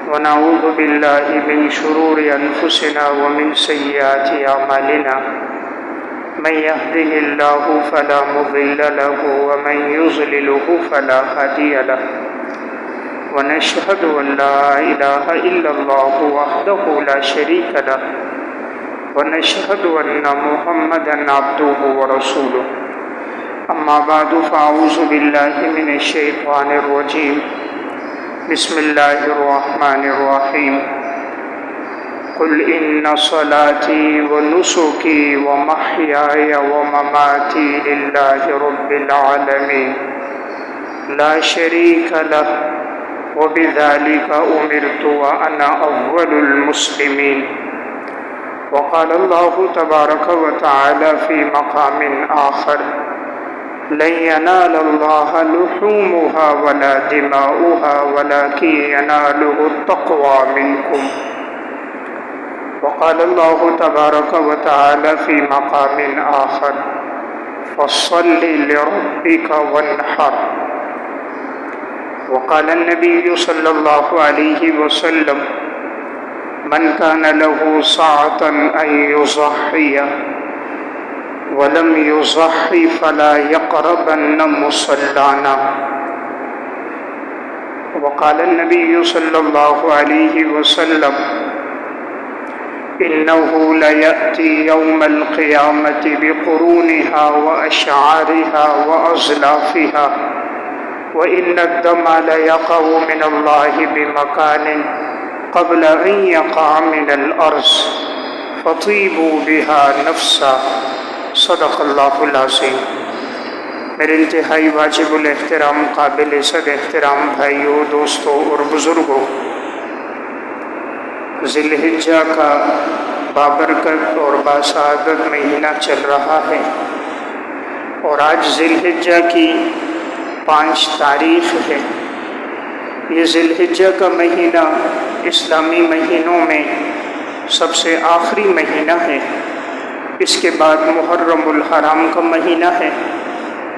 ونعوذ بالله من شرور أنفسنا ومن سيئات أعمالنا من يهده الله فلا مضل له ومن يضلله فلا هادي له ونشهد أن لا إله إلا الله وحده لا شريك له ونشهد أن محمدا عبده ورسوله أما بعد فأعوذ بالله من الشيطان الرجيم بسم الله الرحمن الرحيم قل إن صلاتي ونسكي ومحياي ومماتي لله رب العالمين لا شريك له وبذلك أمرت وأنا أول المسلمين وقال الله تبارك وتعالى في مقام آخر لن ينال الله لحومها ولا دماؤها ولكن يناله التقوى منكم وقال الله تبارك وتعالى في مقام آخر فصل لربك وانحر وقال النبي صلى الله عليه وسلم من كان له سعة أن يضحي ولم يضحي فلا يقربن مصلانا وقال النبي صلى الله عليه وسلم إنه ليأتي يوم القيامة بقرونها وأشعارها وأزلافها وإن الدم ليقع من الله بمكان قبل أن يقع من الأرض فطيبوا بها نفسا صدق اللہ العظیم۔ میرے انتہائی واجب الاحترام قابل صد احترام بھائیوں، دوستوں اور بزرگوں، ذی الحجہ کا بابرکت اور باسعادت مہینہ چل رہا ہے، اور آج ذی الحجہ کی 5 تاریخ ہے۔ یہ ذی الحجہ کا مہینہ اسلامی مہینوں میں سب سے آخری مہینہ ہے۔ اس کے بعد محرم الحرام کا مہینہ ہے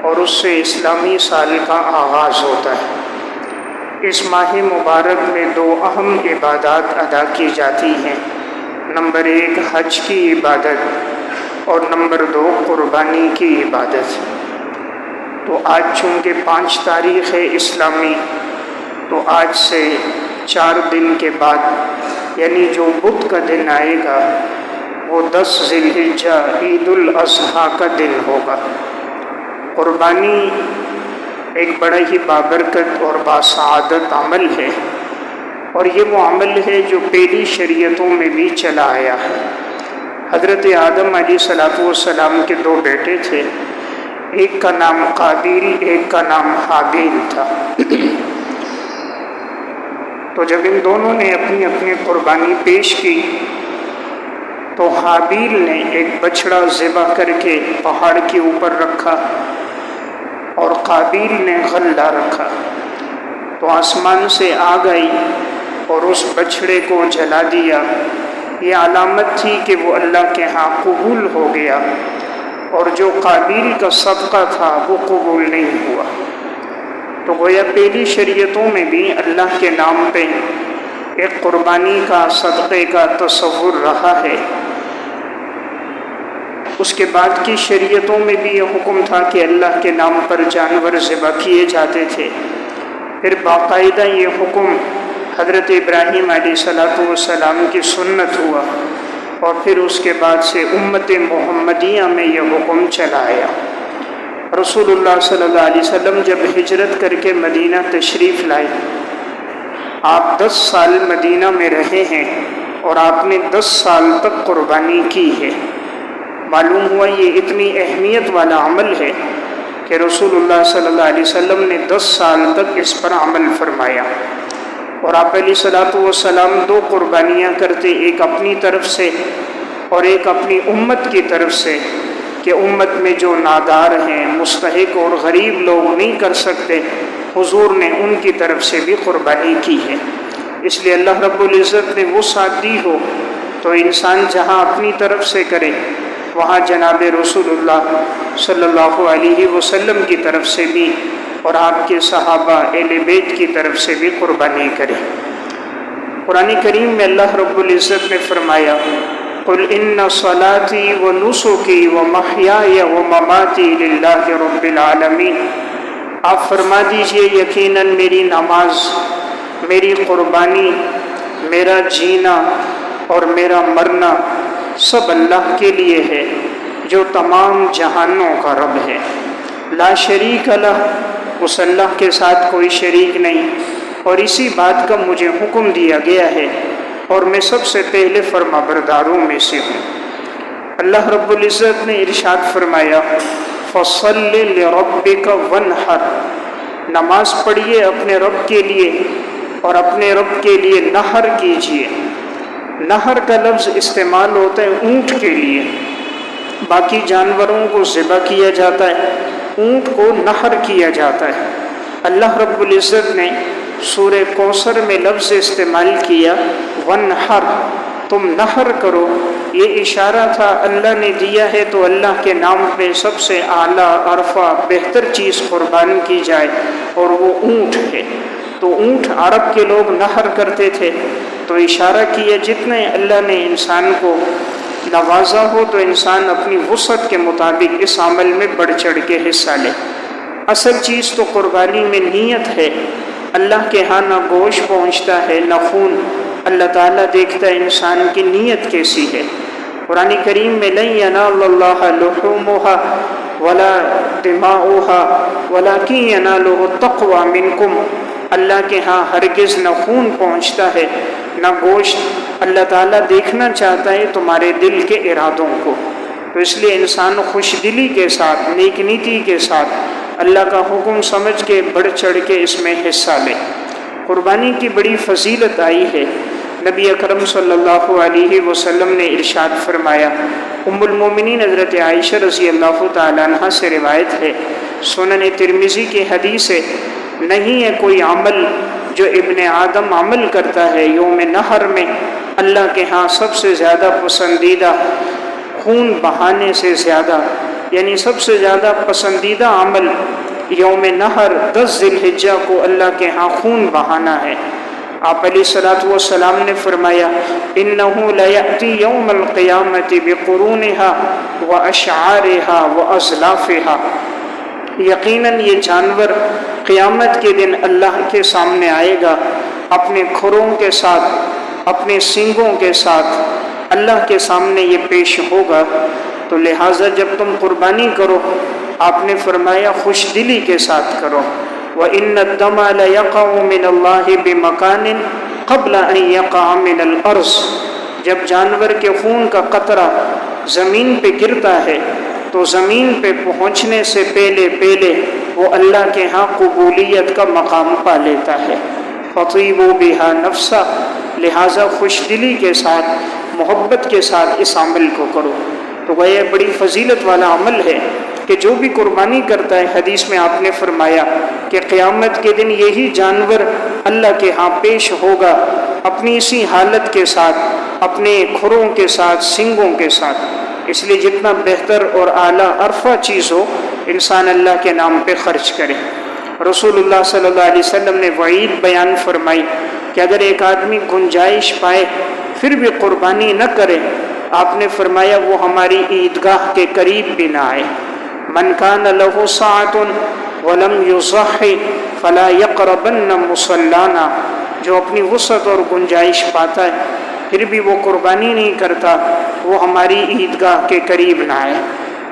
اور اس سے اسلامی سال کا آغاز ہوتا ہے۔ اس ماہ مبارک میں 2 اہم عبادات ادا کی جاتی ہیں۔ نمبر 1 حج کی عبادت اور نمبر 2 قربانی کی عبادت۔ تو آج چونکہ 5 تاریخ ہے اسلامی، تو آج سے 4 دن کے بعد یعنی جو بدھ کا دن آئے گا وہ 10 ذی الحجہ عید الاضحیٰ کا دن ہوگا۔ قربانی ایک بڑا ہی بابرکت اور باسعادت عمل ہے، اور یہ وہ عمل ہے جو پہلی شریعتوں میں بھی چلا آیا ہے۔ حضرت آدم علیہ السلام کے 2 بیٹے تھے، ایک کا نام قابیل، ایک کا نام حابیل تھا۔ تو جب ان دونوں نے اپنی اپنی قربانی پیش کی تو حابیل نے ایک بچڑا ذبح کر کے پہاڑ کے اوپر رکھا اور قابیل نے غلہ رکھا، تو آسمان سے آگ آئی اور اس بچڑے کو جلا دیا۔ یہ علامت تھی کہ وہ اللہ کے ہاں قبول ہو گیا، اور جو قابیل کا صدقہ تھا وہ قبول نہیں ہوا۔ تو گویا پہلی شریعتوں میں بھی اللہ کے نام پہ ایک قربانی کا، صدقے کا تصور رہا ہے۔ اس کے بعد کی شریعتوں میں بھی یہ حکم تھا کہ اللہ کے نام پر جانور ذبح کیے جاتے تھے۔ پھر باقاعدہ یہ حکم حضرت ابراہیم علیہ السلام کی سنت ہوا، اور پھر اس کے بعد سے امت محمدیہ میں یہ حکم چلا آیا۔ رسول اللہ صلی اللہ علیہ وسلم جب ہجرت کر کے مدینہ تشریف لائے، آپ 10 سال مدینہ میں رہے ہیں اور آپ نے 10 سال تک قربانی کی ہے۔ معلوم ہوا یہ اتنی اہمیت والا عمل ہے کہ رسول اللہ صلی اللہ علیہ وسلم نے 10 سال تک اس پر عمل فرمایا، اور آپ علیہ السلام 2 قربانیاں کرتے، ایک اپنی طرف سے اور ایک اپنی امت کی طرف سے، کہ امت میں جو نادار ہیں، مستحق اور غریب لوگ نہیں کر سکتے، حضور نے ان کی طرف سے بھی قربانی کی ہے۔ اس لیے اللہ رب العزت نے وہ ساتھ دی ہو تو انسان جہاں اپنی طرف سے کرے وہاں جناب رسول اللہ صلی اللہ علیہ وسلم کی طرف سے بھی اور آپ کے صحابہ اہل بیت کی طرف سے بھی قربانی کرے۔ قرآن کریم میں اللہ رب العزت نے فرمایا قل ان صلاتی و نسکی و محیای و مماتی للہ رب العالمین، آپ فرما دیجئے یقیناً میری نماز، میری قربانی، میرا جینا اور میرا مرنا سب اللہ کے لیے ہے جو تمام جہانوں کا رب ہے، لا شریک لہ، اس اللہ کے ساتھ کوئی شریک نہیں، اور اسی بات کا مجھے حکم دیا گیا ہے اور میں سب سے پہلے فرما برداروں میں سے ہوں۔ اللہ رب العزت نے ارشاد فرمایا فَصَلِّ لِرَبِّكَ وَانْحَرْ، نماز پڑھیے اپنے رب کے لیے اور اپنے رب کے لیے نحر کیجیے۔ نحر کا لفظ استعمال ہوتا ہے اونٹ کے لیے، باقی جانوروں کو ذبح کیا جاتا ہے، اونٹ کو نحر کیا جاتا ہے۔ اللہ رب العزت نے سورہ کوثر میں لفظ استعمال کیا وَانْحَرْ، تم نحر کرو، یہ اشارہ تھا اللہ نے دیا ہے تو اللہ کے نام پہ سب سے اعلیٰ عرفہ بہتر چیز قربان کی جائے، اور وہ اونٹ ہے۔ تو اونٹ عرب کے لوگ نحر کرتے تھے، تو اشارہ کیا جتنے اللہ نے انسان کو نوازا ہو تو انسان اپنی وسعت کے مطابق اس عمل میں بڑھ چڑھ کے حصہ لے۔ اصل چیز تو قربانی میں نیت ہے، اللہ کے ہاں نہ گوشت پہنچتا ہے نہ خون، اللہ تعالیٰ دیکھتا ہے انسان کی نیت کیسی ہے۔ قرآن کریم میں لن ینال اللہ لحومها ولا دماؤها ولکن ینالہ التقوی منکم، اللہ کے ہاں ہرگز نہ خون پہنچتا ہے نہ گوشت، اللہ تعالیٰ دیکھنا چاہتا ہے تمہارے دل کے ارادوں کو۔ تو اس لیے انسان خوش دلی کے ساتھ، نیک نیتی کے ساتھ اللہ کا حکم سمجھ کے بڑھ چڑھ کے اس میں حصہ لے۔ قربانی کی بڑی فضیلت آئی ہے، نبی اکرم صلی اللہ علیہ وسلم نے ارشاد فرمایا، ام المومنین حضرت عائشہ رضی اللہ تعالیٰ عنہ سے روایت ہے، سنن ترمذی کی حدیث ہے، نہیں ہے کوئی عمل جو ابن آدم عمل کرتا ہے یوم نحر میں اللہ کے ہاں سب سے زیادہ پسندیدہ، خون بہانے سے زیادہ، یعنی سب سے زیادہ پسندیدہ عمل یوم نحر 10 ذی الحجہ کو اللہ کے ہاں خون بہانا ہے۔ آپ علیہ الصلوۃ والسلام نے فرمایا انہ لیأتی یوم القیامۃ بقرونها واشعارها واضلافها، یقیناً یہ جانور قیامت کے دن اللہ کے سامنے آئے گا اپنے کھروں کے ساتھ، اپنے سینگوں کے ساتھ اللہ کے سامنے یہ پیش ہوگا۔ تو لہٰذا جب تم قربانی کرو، آپ نے فرمایا خوش دلی کے ساتھ کرو۔ وَإِنَّ الدَّمَ لَيَقَعُ مِنَ اللَّهِ بِمَكَانٍ قَبْلَ أَن يَقَعَ مِنَ الْأَرْضِ، جب جانور کے خون کا قطرہ زمین پہ گرتا ہے تو زمین پہ پہنچنے سے پہلے وہ اللہ کے ہاں قبولیت کا مقام پا لیتا ہے۔ فَطِيبُوا بِهَا نَفْسًا، لہٰذا خوش دلی کے ساتھ، محبت کے ساتھ اس عمل کو کرو۔ تو وہ یہ بڑی فضیلت والا عمل ہے کہ جو بھی قربانی کرتا ہے، حدیث میں آپ نے فرمایا کہ قیامت کے دن یہی جانور اللہ کے ہاں پیش ہوگا اپنی اسی حالت کے ساتھ، اپنے کھروں کے ساتھ، سنگوں کے ساتھ۔ اس لیے جتنا بہتر اور اعلیٰ عرفہ چیز ہو انسان اللہ کے نام پہ خرچ کرے۔ رسول اللہ صلی اللہ علیہ وسلم نے وعید بیان فرمائی کہ اگر ایک آدمی گنجائش پائے پھر بھی قربانی نہ کرے، آپ نے فرمایا وہ ہماری عیدگاہ کے قریب بھی نہ آئے۔ من کان لہ سعۃ ولم یضحی فلا یقربن مصلانا، جو اپنی وسعت اور گنجائش پاتا ہے پھر بھی وہ قربانی نہیں کرتا، وہ ہماری عیدگاہ کے قریب نہ آئے۔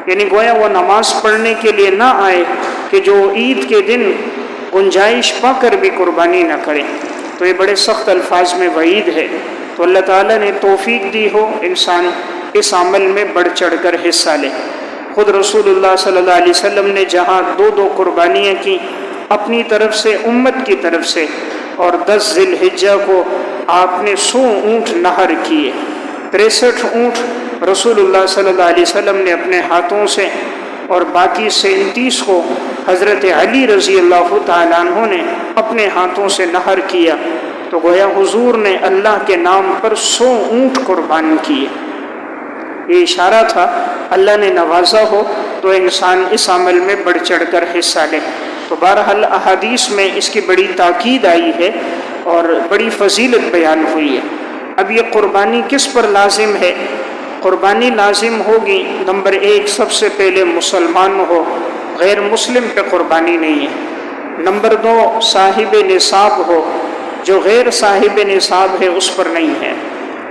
یعنی گویا وہ نماز پڑھنے کے لیے نہ آئے کہ جو عید کے دن گنجائش پا کر بھی قربانی نہ کرے۔ تو یہ بڑے سخت الفاظ میں وعید ہے۔ تو اللہ تعالیٰ نے توفیق دی ہو انسان اس عمل میں بڑھ چڑھ کر حصہ لے۔ خود رسول اللہ صلی اللہ علیہ وسلم نے جہاں 2 قربانیاں کی اپنی طرف سے، امت کی طرف سے، اور 10 ذی الحجہ کو آپ نے 100 اونٹ نحر کیے، 63 اونٹ رسول اللہ صلی اللہ علیہ وسلم نے اپنے ہاتھوں سے، اور باقی 37 کو حضرت علی رضی اللہ تعالیٰ عنہ نے اپنے ہاتھوں سے نحر کیا۔ تو گویا حضور نے اللہ کے نام پر 100 اونٹ قربان کیے۔ یہ اشارہ تھا اللہ نے نوازا ہو تو انسان اس عمل میں بڑھ چڑھ کر حصہ لے۔ تو بہرحال احادیث میں اس کی بڑی تاکید آئی ہے اور بڑی فضیلت بیان ہوئی ہے۔ اب یہ قربانی کس پر لازم ہے؟ قربانی لازم ہوگی نمبر 1 سب سے پہلے مسلمان ہو، غیر مسلم پہ قربانی نہیں ہے۔ نمبر 2 صاحب نصاب ہو، جو غیر صاحب نصاب ہے اس پر نہیں ہے۔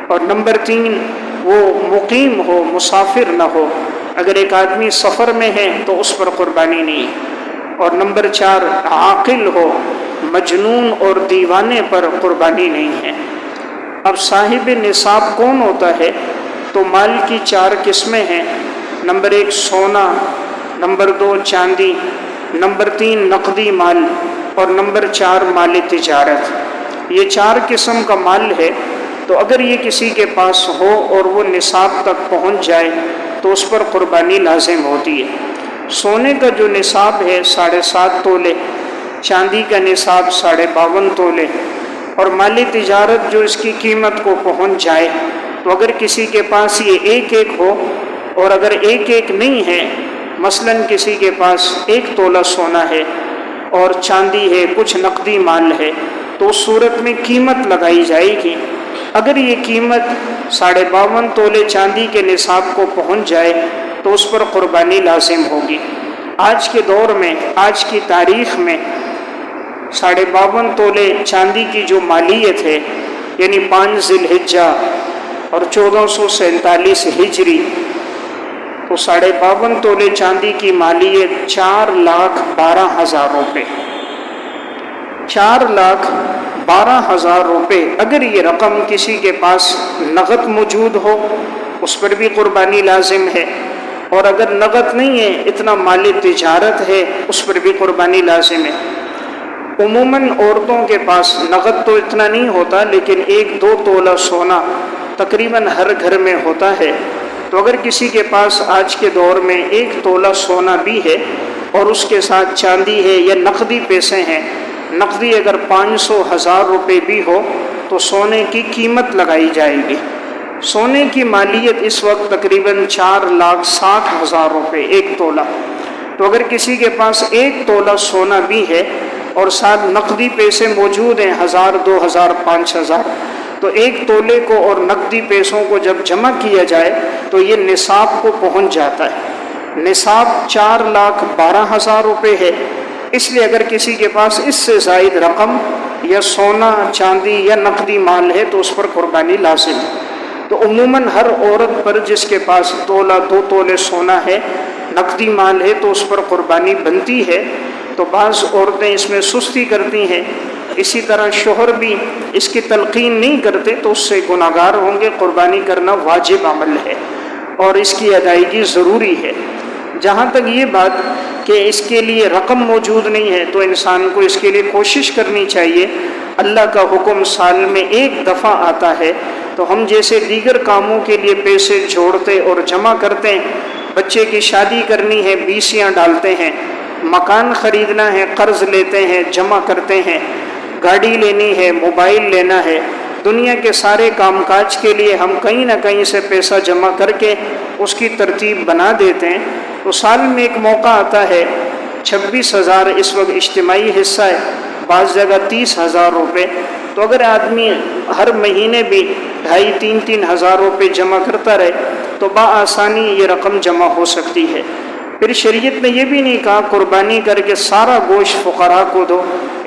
اور نمبر 3 وہ مقیم ہو، مسافر نہ ہو، اگر ایک آدمی سفر میں ہے تو اس پر قربانی نہیں ہے۔ اور نمبر 4 عاقل ہو، مجنون اور دیوانے پر قربانی نہیں ہے۔ اب صاحب نصاب کون ہوتا ہے؟ تو مال کی 4 قسمیں ہیں۔ نمبر 1 سونا، نمبر 2 چاندی، نمبر 3 نقدی مال، اور نمبر 4 مال تجارت۔ یہ 4 قسم کا مال ہے، تو اگر یہ کسی کے پاس ہو اور وہ نصاب تک پہنچ جائے تو اس پر قربانی لازم ہوتی ہے۔ سونے کا جو نصاب ہے 7.5 تولے، چاندی کا نصاب 52.5 تولے، اور مالی تجارت جو اس کی قیمت کو پہنچ جائے، تو اگر کسی کے پاس یہ ایک ہو، اور اگر ایک نہیں ہے، مثلاً کسی کے پاس 1 تولہ سونا ہے اور چاندی ہے، کچھ نقدی مال ہے، تو اس صورت میں قیمت لگائی جائے گی۔ اگر یہ قیمت 52.5 تولے چاندی کے نصاب کو پہنچ جائے تو اس پر قربانی لازم ہوگی۔ آج کے دور میں، آج کی تاریخ میں 52.5 تولے چاندی کی جو مالیت ہے، یعنی 5 ذی الحجہ اور 1447 ہجری، تو 52.5 تولے چاندی کی مالیت 4,12,000 روپے، 4,12,000 روپے۔ اگر یہ رقم کسی کے پاس نقد موجود ہو اس پر بھی قربانی لازم ہے، اور اگر نقد نہیں ہے، اتنا مال تجارت ہے، اس پر بھی قربانی لازم ہے۔ عموماً عورتوں کے پاس نقد تو اتنا نہیں ہوتا، لیکن 1-2 تولہ سونا تقریباً ہر گھر میں ہوتا ہے، تو اگر کسی کے پاس آج کے دور میں 1 تولہ سونا بھی ہے اور اس کے ساتھ چاندی ہے یا نقدی پیسے ہیں، نقدی اگر 500,000 روپے بھی ہو تو سونے کی قیمت لگائی جائے گی۔ سونے کی مالیت اس وقت تقریباً 4,60,000 روپے 1 تولہ۔ تو اگر کسی کے پاس 1 تولہ سونا بھی ہے اور ساتھ نقدی پیسے موجود ہیں 1,000 2,000 5,000، تو 1 تولے کو اور نقدی پیسوں کو جب جمع کیا جائے تو یہ نصاب کو پہنچ جاتا ہے۔ نصاب 4,12,000 روپے ہے، اس لیے اگر کسی کے پاس اس سے زائد رقم یا سونا، چاندی یا نقدی مال ہے تو اس پر قربانی لازم ہے۔ تو عموماً ہر عورت پر جس کے پاس 2 تولے سونا ہے، نقدی مال ہے، تو اس پر قربانی بنتی ہے۔ تو بعض عورتیں اس میں سستی کرتی ہیں، اسی طرح شوہر بھی اس کی تلقین نہیں کرتے، تو اس سے گناہگار ہوں گے۔ قربانی کرنا واجب عمل ہے اور اس کی ادائیگی ضروری ہے۔ جہاں تک یہ بات کہ اس کے لیے رقم موجود نہیں ہے، تو انسان کو اس کے لیے کوشش کرنی چاہیے۔ اللہ کا حکم سال میں 1 دفعہ آتا ہے، تو ہم جیسے دیگر کاموں کے لیے پیسے جوڑتے اور جمع کرتے ہیں، بچے کی شادی کرنی ہے 20 ڈالتے ہیں، مکان خریدنا ہے قرض لیتے ہیں، جمع کرتے ہیں، گاڑی لینی ہے، موبائل لینا ہے، دنیا کے سارے کام کاج کے لیے ہم کہیں نہ کہیں سے پیسہ جمع کر کے اس کی ترتیب بنا دیتے ہیں۔ تو سال میں ایک موقع آتا ہے، 26,000 اس وقت اجتماعی حصہ ہے، بعض جگہ 30,000 روپے۔ تو اگر آدمی ہر مہینے بھی 2,500-3 ہزار روپے جمع کرتا رہے تو بآسانی یہ رقم جمع ہو سکتی ہے۔ پھر شریعت نے یہ بھی نہیں کہا قربانی کر کے سارا گوشت فقراء کو دو،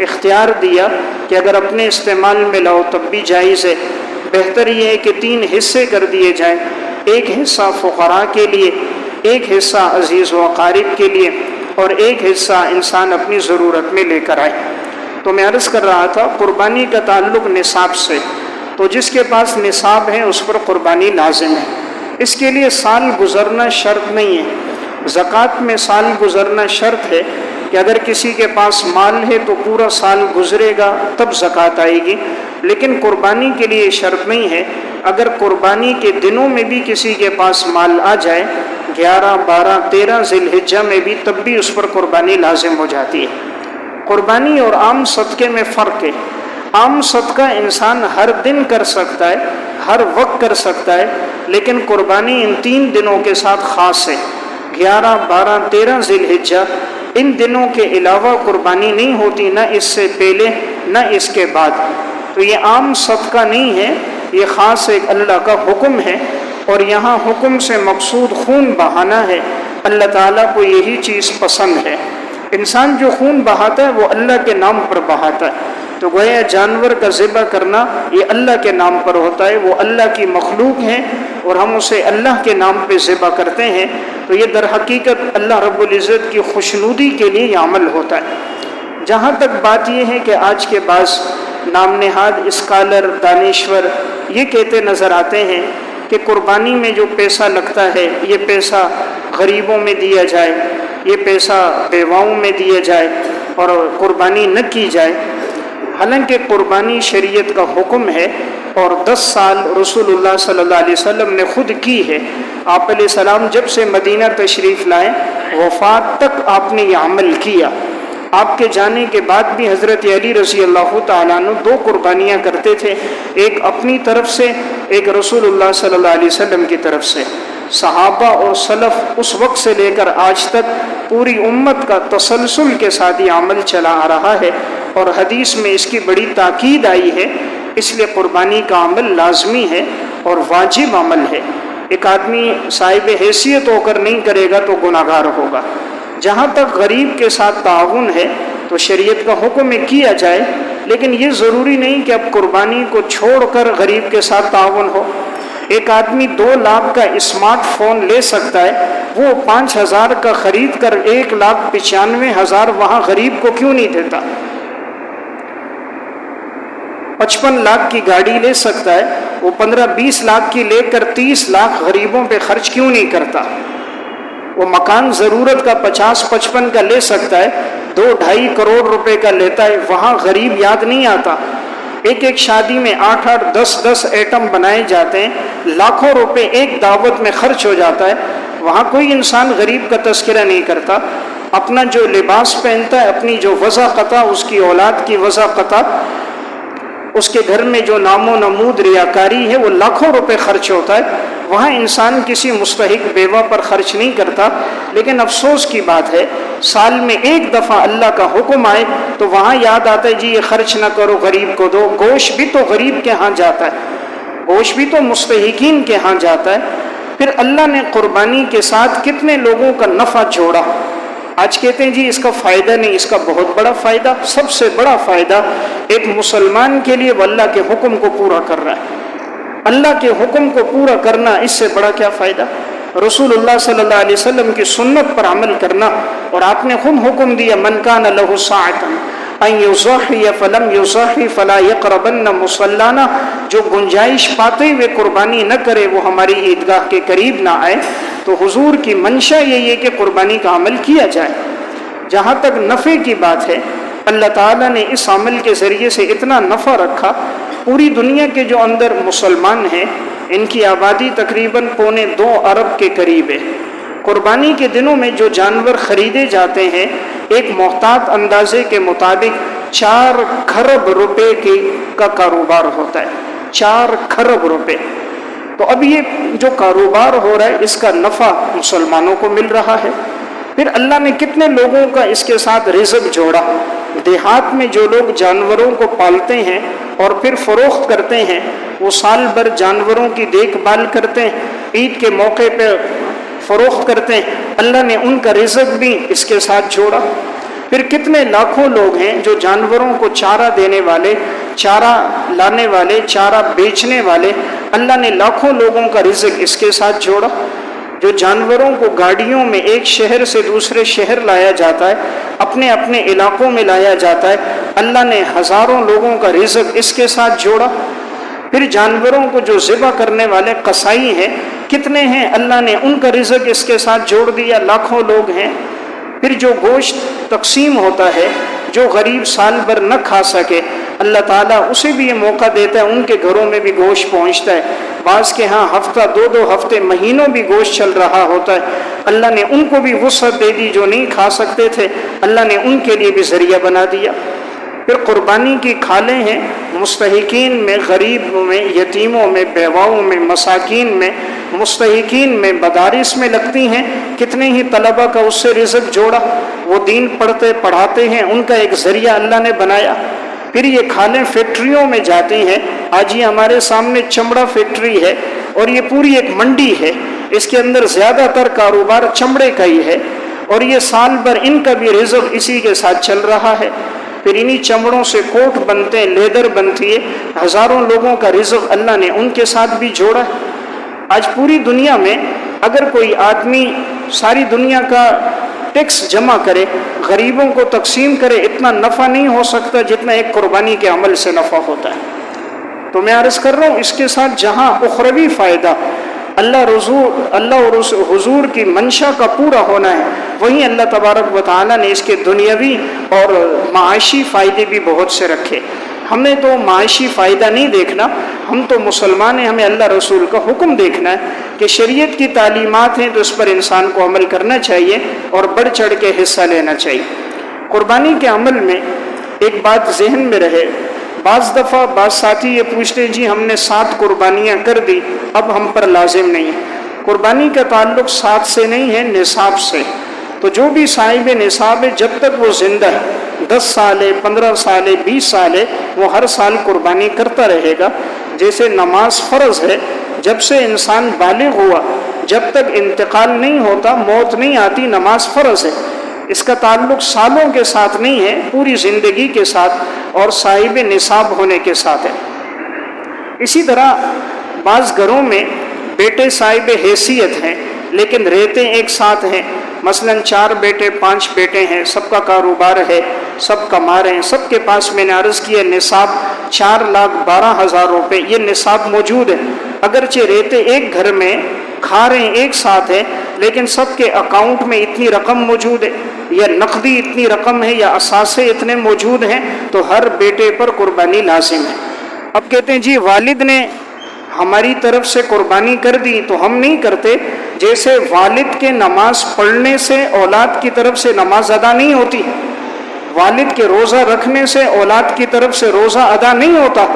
اختیار دیا کہ اگر اپنے استعمال میں لاؤ تب بھی جائز ہے۔ بہتر یہ ہے کہ 3 حصے کر دیے جائیں، 1 حصہ فقراء کے لیے، 1 حصہ عزیز و اقارب کے لیے، اور 1 حصہ انسان اپنی ضرورت میں لے کر آئے۔ تو میں عرض کر رہا تھا قربانی کا تعلق نصاب سے، تو جس کے پاس نصاب ہے اس پر قربانی لازم ہے۔ اس کے لیے سال گزرنا شرط نہیں ہے۔ زکوٰۃ میں سال گزرنا شرط ہے کہ اگر کسی کے پاس مال ہے تو پورا سال گزرے گا تب زکوٰۃ آئے گی، لیکن قربانی کے لیے شرط نہیں ہے۔ اگر قربانی کے دنوں میں بھی کسی کے پاس مال آ جائے، 11 12 13 ذی الحجہ میں بھی، تب بھی اس پر قربانی لازم ہو جاتی ہے۔ قربانی اور عام صدقے میں فرق ہے۔ عام صدقہ انسان ہر دن کر سکتا ہے، ہر وقت کر سکتا ہے، لیکن قربانی ان 3 دنوں کے ساتھ خاص ہے، 11 12 13 ذی الحجہ۔ ان دنوں کے علاوہ قربانی نہیں ہوتی، نہ اس سے پہلے نہ اس کے بعد۔ تو یہ عام صدقہ نہیں ہے، یہ خاص ایک اللہ کا حکم ہے، اور یہاں حکم سے مقصود خون بہانا ہے۔ اللہ تعالیٰ کو یہی چیز پسند ہے۔ انسان جو خون بہاتا ہے وہ اللہ کے نام پر بہاتا ہے، تو گویا جانور کا ذبح کرنا یہ اللہ کے نام پر ہوتا ہے، وہ اللہ کی مخلوق ہے اور ہم اسے اللہ کے نام پہ ذبح کرتے ہیں، تو یہ در حقیقت اللہ رب العزت کی خوشنودی کے لیے یہ عمل ہوتا ہے۔ جہاں تک بات یہ ہے کہ آج کے بعض نام نہاد اسکالر دانشور یہ کہتے نظر آتے ہیں کہ قربانی میں جو پیسہ لگتا ہے یہ پیسہ غریبوں میں دیا جائے، یہ پیسہ بیواؤں میں دیا جائے اور قربانی نہ کی جائے۔ حالانکہ قربانی شریعت کا حکم ہے اور 10 سال رسول اللہ صلی اللہ علیہ وسلم نے خود کی ہے۔ آپ علیہ السلام جب سے مدینہ تشریف لائے وفات تک آپ نے یہ عمل کیا۔ آپ کے جانے کے بعد بھی حضرت علی رضی اللہ تعالیٰ عنہ 2 قربانیاں کرتے تھے، ایک اپنی طرف سے، ایک رسول اللہ صلی اللہ علیہ وسلم کی طرف سے۔ صحابہ اور سلف اس وقت سے لے کر آج تک پوری امت کا تسلسل کے ساتھ یہ عمل چلا آ رہا ہے، اور حدیث میں اس کی بڑی تاکید آئی ہے۔ اس لیے قربانی کا عمل لازمی ہے اور واجب عمل ہے۔ ایک آدمی صاحب حیثیت ہو کر نہیں کرے گا تو گناہ گار ہوگا۔ جہاں تک غریب کے ساتھ تعاون ہے تو شریعت کا حکم ہے کیا جائے، لیکن یہ ضروری نہیں کہ اب قربانی کو چھوڑ کر غریب کے ساتھ تعاون ہو۔ ایک آدمی 2 لاکھ کا اسمارٹ فون لے سکتا ہے، وہ 5,000 کا خرید کر 1,95,000 وہاں غریب کو کیوں نہیں دیتا؟ 55 لاکھ کی گاڑی لے سکتا ہے، وہ 15-20 لاکھ کی لے کر 30 لاکھ غریبوں پہ خرچ کیوں نہیں کرتا؟ وہ مکان ضرورت کا 50-55 کا لے سکتا ہے، 2-2.5 کروڑ روپے کا لیتا ہے، وہاں غریب یاد نہیں آتا۔ ایک شادی میں 8-8 10-10 ایٹم بنائے جاتے ہیں، لاکھوں روپے ایک دعوت میں خرچ ہو جاتا ہے، وہاں کوئی انسان غریب کا تذکرہ نہیں کرتا۔ اپنا جو لباس پہنتا ہے، اپنی جو وضع قطع، اس کی اولاد کی وضع قطع، اس کے گھر میں جو نام و نمود ریاکاری ہے وہ لاکھوں روپے خرچ ہوتا ہے، وہاں انسان کسی مستحق بیوہ پر خرچ نہیں کرتا۔ لیکن افسوس کی بات ہے سال میں 1 دفعہ اللہ کا حکم آئے تو وہاں یاد آتا ہے جی یہ خرچ نہ کرو، غریب کو دو۔ گوشت بھی تو غریب کے ہاں جاتا ہے، گوشت بھی تو مستحقین کے ہاں جاتا ہے۔ پھر اللہ نے قربانی کے ساتھ کتنے لوگوں کا نفع جوڑا۔ آج کہتے ہیں جی اس کا فائدہ نہیں، اس کا بہت بڑا فائدہ، سب سے بڑا فائدہ ایک مسلمان کے لیے وہ اللہ کے حکم کو پورا کر رہا ہے۔ اللہ کے حکم کو پورا کرنا اس سے بڑا کیا فائدہ؟ رسول اللہ صلی اللہ علیہ وسلم کی سنت پر عمل کرنا، اور آپ نے خود حکم دیا من کان لہ ساعۃ ان یضحی فلم یضحی فلا یقربن مصلانا، جو گنجائش پاتے ہوئے قربانی نہ کرے وہ ہماری عیدگاہ کے قریب نہ آئے۔ تو حضور کی منشا یہی ہے کہ قربانی کا عمل کیا جائے۔ جہاں تک نفع کی بات ہے، اللہ تعالیٰ نے اس عمل کے ذریعے سے اتنا نفع رکھا۔ پوری دنیا کے جو اندر مسلمان ہیں ان کی آبادی تقریباً 2.25 ارب کے قریب ہے۔ قربانی کے دنوں میں جو جانور خریدے جاتے ہیں ایک محتاط اندازے کے مطابق 4 کھرب روپے کا کاروبار ہوتا ہے، 4 کھرب روپے۔ تو اب یہ جو کاروبار ہو رہا ہے اس کا نفع مسلمانوں کو مل رہا ہے۔ پھر اللہ نے کتنے لوگوں کا اس کے ساتھ رزق جوڑا۔ دیہات میں جو لوگ جانوروں کو پالتے ہیں اور پھر فروخت کرتے ہیں، وہ سال بھر جانوروں کی دیکھ بھال کرتے ہیں، عید کے موقع پہ فروخت کرتے ہیں، اللہ نے ان کا رزق بھی اس کے ساتھ جوڑا۔ پھر کتنے لاکھوں لوگ ہیں جو جانوروں کو چارہ دینے والے، چارہ لانے والے، چارہ بیچنے والے، اللہ نے لاکھوں لوگوں کا رزق اس کے ساتھ جوڑا۔ جو جانوروں کو گاڑیوں میں ایک شہر سے دوسرے شہر لایا جاتا ہے، اپنے اپنے علاقوں میں لایا جاتا ہے، اللہ نے ہزاروں لوگوں کا رزق اس کے ساتھ جوڑا۔ پھر جانوروں کو جو ذبح کرنے والے قصائی ہیں کتنے ہیں، اللہ نے ان کا رزق اس کے ساتھ جوڑ دیا، لاکھوں لوگ ہیں۔ پھر جو گوشت تقسیم ہوتا ہے، جو غریب سال بھر نہ کھا سکے، اللہ تعالیٰ اسے بھی یہ موقع دیتا ہے، ان کے گھروں میں بھی گوشت پہنچتا ہے۔ بعض کے ہاں ہفتہ 2 ہفتے مہینوں بھی گوشت چل رہا ہوتا ہے، اللہ نے ان کو بھی وسعت دے دی، جو نہیں کھا سکتے تھے اللہ نے ان کے لیے بھی ذریعہ بنا دیا۔ پھر قربانی کی کھالیں ہیں مستحقین میں، غریبوں میں، یتیموں میں، بیواؤں میں، مساکین میں، مستحقین میں، مدارس میں لگتی ہیں۔ کتنے ہی طلبہ کا اس سے رزق جوڑا، وہ دین پڑھتے پڑھاتے ہیں، ان کا ایک ذریعہ اللہ نے بنایا۔ پھر یہ کھالیں فیکٹریوں میں جاتی ہیں. آج یہ ہمارے سامنے چمڑا فیکٹری ہے اور یہ پوری ایک منڈی ہے، اس کے اندر زیادہ تر کاروبار چمڑے کا ہی ہے، اور یہ سال بھر ان کا بھی رزق اسی کے ساتھ چل رہا ہے. پھر انہی چمڑوں سے کوٹ بنتے ہیں، لیدر بنتی ہے، ہزاروں لوگوں کا رزق اللہ نے ان کے ساتھ بھی جوڑا ہے. آج پوری دنیا میں اگر کوئی آدمی ساری دنیا کا ٹیکس جمع کرے، غریبوں کو تقسیم کرے، اتنا نفع نہیں ہو سکتا جتنا ایک قربانی کے عمل سے نفع ہوتا ہے. تو میں عرض کر رہا ہوں، اس کے ساتھ جہاں اخروی فائدہ اللہ اور اس حضور کی منشا کا پورا ہونا ہے، وہیں اللہ تبارک و تعالیٰ نے اس کے دنیاوی اور معاشی فائدے بھی بہت سے رکھے. ہمیں تو معاشی فائدہ نہیں دیکھنا، ہم تو مسلمان ہیں، ہمیں اللہ رسول کا حکم دیکھنا ہے کہ شریعت کی تعلیمات ہیں تو اس پر انسان کو عمل کرنا چاہیے اور بڑھ چڑھ کے حصہ لینا چاہیے. قربانی کے عمل میں ایک بات ذہن میں رہے، بعض دفعہ بعض ساتھی یہ پوچھتے ہیں جی ہم نے 7 قربانیاں کر دی، اب ہم پر لازم نہیں ہے. قربانی کا تعلق 7 سے نہیں ہے، نصاب سے. تو جو بھی صاحب نصاب ہے، جب تک وہ زندہ ہے، 10 سال ہے، 15 سال ہے، 20 سال ہے، وہ ہر سال قربانی کرتا رہے گا. جیسے نماز فرض ہے، جب سے انسان بالغ ہوا جب تک انتقال نہیں ہوتا، موت نہیں آتی، نماز فرض ہے. اس کا تعلق سالوں کے ساتھ نہیں ہے، پوری زندگی کے ساتھ اور صاحب نصاب ہونے کے ساتھ ہے. اسی طرح بعض گھروں میں بیٹے صاحب حیثیت ہیں لیکن رہتے ایک ساتھ ہیں. مثلا 4 بیٹے 5 بیٹے ہیں، سب کا کاروبار ہے، سب کما رہے ہیں، سب کے پاس میں نے عرض کیا نصاب 4,12,000 روپے، یہ نصاب موجود ہے. اگرچہ رہتے ایک گھر میں، کھا رہے ہیں ایک ساتھ ہے، لیکن سب کے اکاؤنٹ میں اتنی رقم موجود ہے، یا نقدی اتنی رقم ہے، یا اثاثے اتنے موجود ہیں، تو ہر بیٹے پر قربانی لازم ہے. اب کہتے ہیں جی والد نے ہماری طرف سے قربانی کر دی تو ہم نہیں کرتے. جیسے والد کے نماز پڑھنے سے اولاد کی طرف سے نماز ادا نہیں ہوتی، والد کے روزہ رکھنے سے اولاد کی طرف سے روزہ ادا نہیں ہوتا،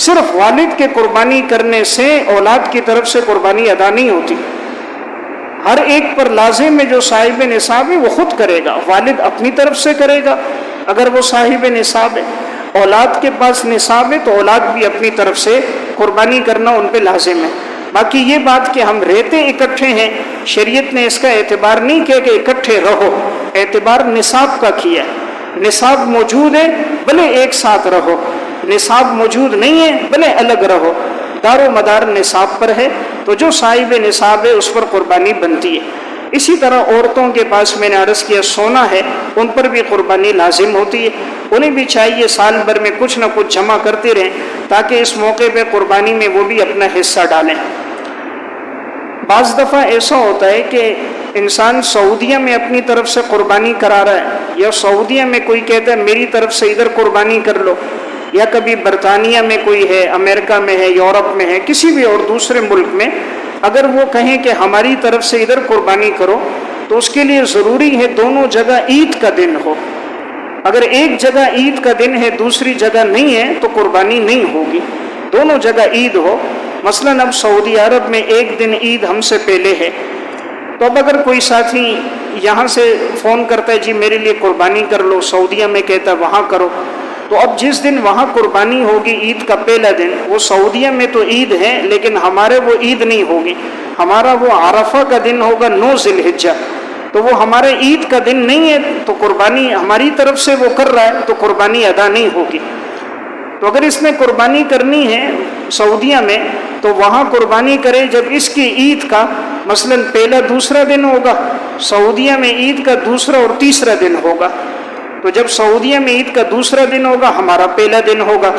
صرف والد کے قربانی کرنے سے اولاد کی طرف سے قربانی ادا نہیں ہوتی. ہر ایک پر لازم ہے جو صاحب نصاب ہے وہ خود کرے گا، والد اپنی طرف سے کرے گا اگر وہ صاحب نصاب ہے، اولاد کے پاس نصاب ہے تو اولاد بھی اپنی طرف سے قربانی کرنا ان پہ لازم ہے. باقی یہ بات کہ ہم رہتے اکٹھے ہیں، شریعت نے اس کا اعتبار نہیں کیا کہ اکٹھے رہو، اعتبار نصاب کا کیا. نصاب موجود ہے بھلے ایک ساتھ رہو، نصاب موجود نہیں ہے بھلے الگ رہو، دار و مدار نصاب پر ہے تو جو صاحب نصاب ہے اس پر قربانی بنتی ہے. اسی طرح عورتوں کے پاس میں نے عرض کیا سونا ہے، ان پر بھی قربانی لازم ہوتی ہے. انہیں بھی چاہیے سال بھر میں کچھ نہ کچھ جمع کرتے رہیں تاکہ اس موقع پہ قربانی میں وہ بھی اپنا حصہ ڈالیں. بعض دفعہ ایسا ہوتا ہے کہ انسان سعودیہ میں اپنی طرف سے قربانی کرا رہا ہے، یا سعودیہ میں کوئی کہتا ہے میری طرف سے ادھر قربانی کر لو، یا کبھی برطانیہ میں کوئی ہے، امریکہ میں ہے، یورپ میں ہے، کسی بھی اور دوسرے ملک میں اگر وہ کہیں کہ ہماری طرف سے ادھر قربانی کرو تو اس کے لیے ضروری ہے دونوں جگہ عید کا دن ہو. اگر ایک جگہ عید کا دن ہے دوسری جگہ نہیں ہے تو قربانی نہیں ہوگی، دونوں جگہ عید ہو. مثلا اب سعودی عرب میں ایک دن عید ہم سے پہلے ہے، تو اب اگر کوئی ساتھی یہاں سے فون کرتا ہے جی میرے لیے قربانی کر لو، سعودیہ میں کہتا ہے وہاں کرو، تو اب جس دن وہاں قربانی ہوگی عید کا پہلا دن، وہ سعودیہ میں تو عید ہے لیکن ہمارے وہ عید نہیں ہوگی، ہمارا وہ عرفہ کا دن ہوگا 9 ذی الحجہ، تو وہ ہمارے عید کا دن نہیں ہے تو قربانی ہماری طرف سے وہ کر رہا ہے تو قربانی ادا نہیں ہوگی. تو اگر اس نے قربانی کرنی ہے سعودیہ میں تو وہاں قربانی کرے جب اس کی عید کا مثلا پہلا دوسرا دن ہوگا، سعودیہ میں عید کا دوسرا اور تیسرا دن ہوگا، تو جب سعودیہ میں عید کا دوسرا دن ہوگا ہمارا پہلا دن ہوگا،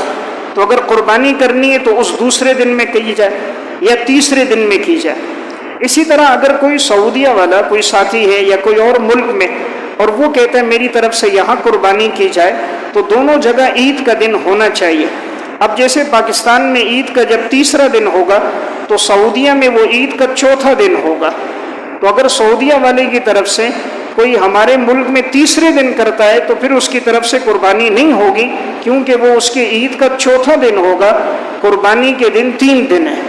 تو اگر قربانی کرنی ہے تو اس دوسرے دن میں کی جائے یا تیسرے دن میں کی جائے. اسی طرح اگر کوئی سعودیہ والا کوئی ساتھی ہے یا کوئی اور ملک میں اور وہ کہتا ہے میری طرف سے یہاں قربانی کی جائے تو دونوں جگہ عید کا دن ہونا چاہیے. اب جیسے پاکستان میں عید کا جب تیسرا دن ہوگا تو سعودیہ میں وہ عید کا چوتھا دن ہوگا، تو اگر سعودیہ والے کی طرف سے کوئی ہمارے ملک میں تیسرے دن کرتا ہے تو پھر اس کی طرف سے قربانی نہیں ہوگی کیونکہ وہ اس کی عید کا چوتھا دن ہوگا، قربانی کے دن 3 دن ہیں.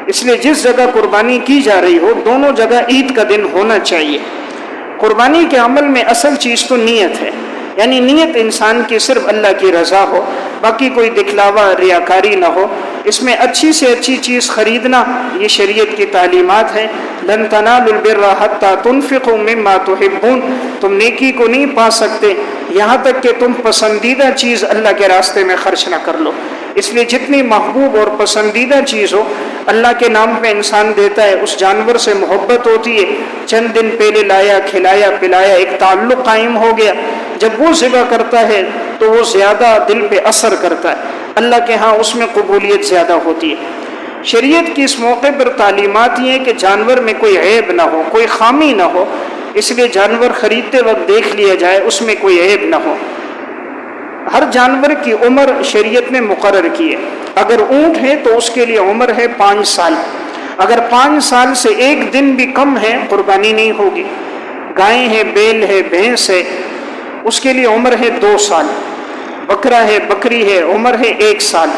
اس لیے جس جگہ قربانی کی جا رہی ہو دونوں جگہ عید کا دن ہونا چاہیے. قربانی کے عمل میں اصل چیز تو نیت ہے. یعنی نیت انسان کی صرف اللہ کی رضا ہو، باقی کوئی دکھلاوا ریاکاری نہ ہو۔ اس میں اچھی سے اچھی چیز خریدنا یہ شریعت کی تعلیمات ہے۔ لن تنالوا البر حتى تنفقوا مما تحبون، تم نیکی کو نہیں پا سکتے یہاں تک کہ تم پسندیدہ چیز اللہ کے راستے میں خرچ نہ کر لو۔ اس لیے جتنی محبوب اور پسندیدہ چیز ہو اللہ کے نام پہ انسان دیتا ہے، اس جانور سے محبت ہوتی ہے، چند دن پہلے لایا، کھلایا پلایا، ایک تعلق قائم ہو گیا، جب وہ ذبح کرتا ہے تو وہ زیادہ دل پہ اثر کرتا ہے، اللہ کے ہاں اس میں قبولیت زیادہ ہوتی ہے۔ شریعت کی اس موقع پر تعلیمات یہ ہیں کہ جانور میں کوئی عیب نہ ہو، کوئی خامی نہ ہو، اس لیے جانور خریدتے وقت دیکھ لیا جائے اس میں کوئی عیب نہ ہو۔ ہر جانور کی عمر شریعت نے مقرر کی ہے۔ اگر اونٹ ہے تو اس کے لیے عمر ہے 5 سال، اگر 5 سال سے ایک دن بھی کم ہے قربانی نہیں ہوگی۔ گائے ہے، بیل ہے، بھینس ہے، اس کے لیے عمر ہے 2 سال۔ بکرا ہے، بکری ہے، عمر ہے 1 سال۔